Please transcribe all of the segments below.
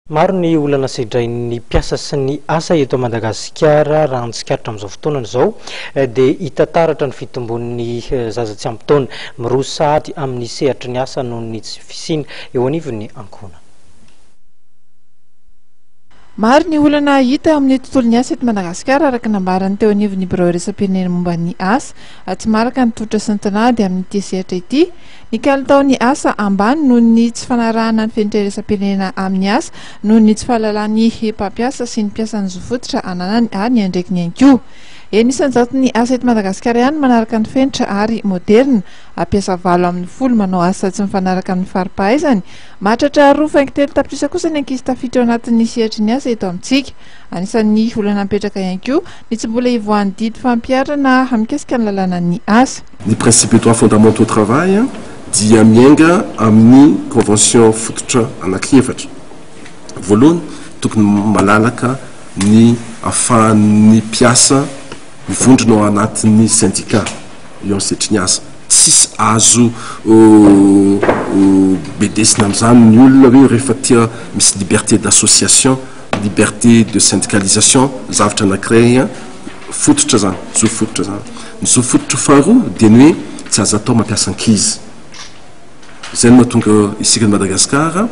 Maro ny olana sedrain'ny mpiasa sy ny asa eto Madagasikara raha antsikaritra amin'izao fotoana izao dia hita taratra ny fitombon'ny zaza tsy ampy taona miroa sahady amin'ny sehatry ny asa noho ny tsy fisiany eo anivon'ny ankohona. Maro ny olana hita amin'ny tontolon'ny asa eto Madagasikara araka nambarany teo anivon'ny birao iraisam-pirenena momba ny asa tsy maraka ny totra sy ny tanady amin'ity sehatra ity. Ny kalitaon'ny asa ambany noho ny tsy fanarahana ny fenitra iraisam-pirenena amin'ny asa noho ny tsy fahalalany mpampiasa sy ny mpiasan'ny zofototra ananany ary ny andraikiny ihany koa. Enisan'ny zaton'ny asa eto Madagasikara ihany manaraka ny fenitra ary moderna ampiasa 7 manao asa tsy mifanaraka amin'ny fari-pahaizany. Mahatratra 2.3 tapitrisa kosa ny ankizy tafiditra ao anatin'ny sehatry ny asa eto amintsika. Anisan'ny olana mipetraka ihany koa ny tsy mbola ivoan'ny didy fampiarana hamikasika ny lalànan'ny asa. Ny principe et droits fondamentaux au travail dia miainga amin'ny convention fototra anankiefatra. Voalohany tokony malalaka ny ahafahan'ny mpiasa mivondrona ao anatin'ny syndicat eo amin'ny sehatry ny asa. Tsisy azo bedesina amin'izany ny olona hoe rehefa tia misy liberté d'association, liberté de syndicalisation, zavatra anankiray fototra zany, zo fototra zany. Ny zo fototra faharoa dia ny hoe tsy azo atao mampiasa ankizy. Izay no mahatonga isika ny Madagasikara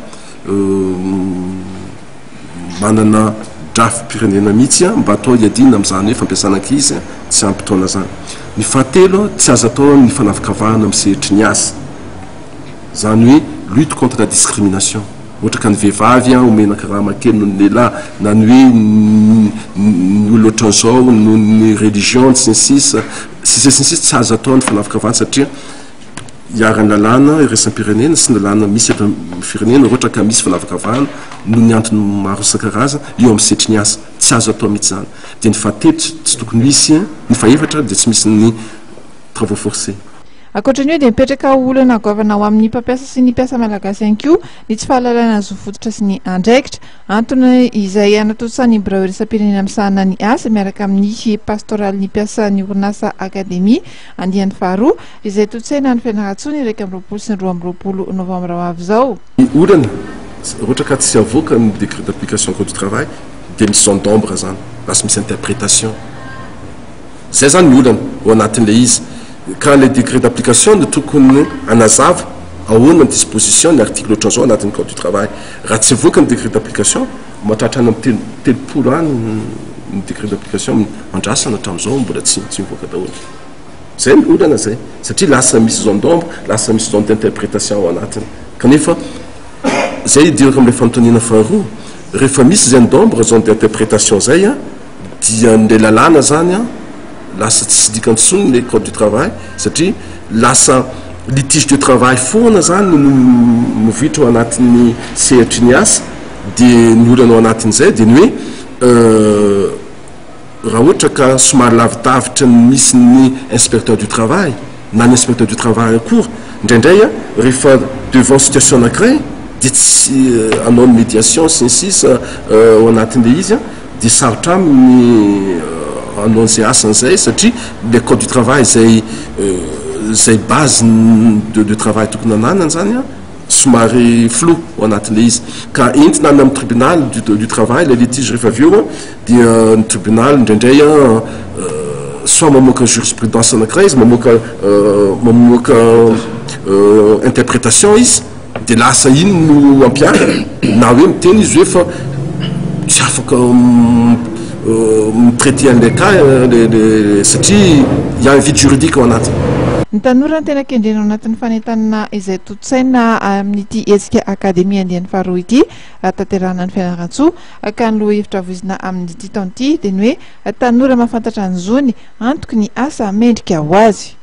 manana drafim-pirenena mihitsy mba atao hiadina amin'izany hoe fampiasana ankizy tsy ampy taona zany. Ny fahatelo tsy azo atao ny fanavakavahana amin'ny sehatry ny asa. Zany hoe lutte contre la discrimination. Ohatra ka ny vehivavy omena karama kely noho ny lehilahy na ny hoe ny olona ohatran'izao noho ny religion sy ny sisa tsy azo atao ny fanavakavahana satria hiarany lalàna iraisam-pirenena sy ny lalàna misy eto firenena ohatra ka misy fanavakavahana noho ny antony maro isan-karazany eo amin'ny sehatry ny asa tsy azo atao mihitsy zany. Dia ny fahatelo tsy tokony misy ny fahaefatra dia tsy misy ny travaux forcés. Ankoatran'io dia mipetraka olana goavana ao amin'ny mpampiasa sy ny mpiasa malagasy ihany koa ny tsy fahalalana zo fototra sy ny andraikitra. Antony izay anatosany birao iraisam-pirenena misahana ny asa miaraka amin'ny pastoral'ny mpiasa ny orinasa akademia andiany faharoa izay totsaina ny fianaratsony 1 sy 2 novambra ho avy izao. Ny olana ohatra ka tsy avoaka ny décret d'application code du travail dia misy zone d'ombre zany, lasa misy interprétation. Zay zany ny olana ao anatin'ilay izy. Ka le décret d'application no tokony anazava ahoana ny disposition ny article ohatran'izao anatin'ny code du travail. Raha tsy avoaka ny décret d'application mahatratra any amin'ny telopolo any ny décret d'application andrasana hatramin'izao mbola tsy mivoaka daholo. Zay ny olana zay satria lasa misy zone d'ombre, lasa misy zone d'interprétation ao anatiny. Kanefa zay idirako amin'ilay fanontaniana faharoa, rehefa misy zone d'ombre, zone d'interprétation zay dia ny lalàna zany lasa tsy dikantsony le code du travail satria lasa litige de travail foana zany no movitra ao anatin'ny sehatry ny asa dia ny olana ao anatin'izay dia ny hoe raha ohatra ka somary lavidavitra misy ny inspecteur du travail na ny inspecteur du travail akory indraindray rehefa devant situation anankiray dia tsy anao ny médiation sy ny sisa ao anatin'ilay izy dia sarotra aminy anao an'izay asan'izay satria le code du travail zay base de travail tokony ananany zany somary flou ao anatin'ilay izy ka entina any amin'ny tribunal du travail le litige rehefa avy eo dia ny tribunal indraindray soit mamoaka jurisprudence anankiray izy mamoaka interprétation izy dia lasa iny no ampiara na hoe miteny izy hoe fa tsy afaka traité an'ilay cas satria y a un vide juridique ao anatiny. Ny tanora ny tena kendrena ao anatin'ny fanentanana izay totsaina amin'ity hetsika akademia andiany faharoa ity tanterahana ny fianaratsoa ka ny loha hevitra voizina amin'ity taona ity dia ny hoe tanora mahafantatra ny zony antoky ny asa mendrika ho azy.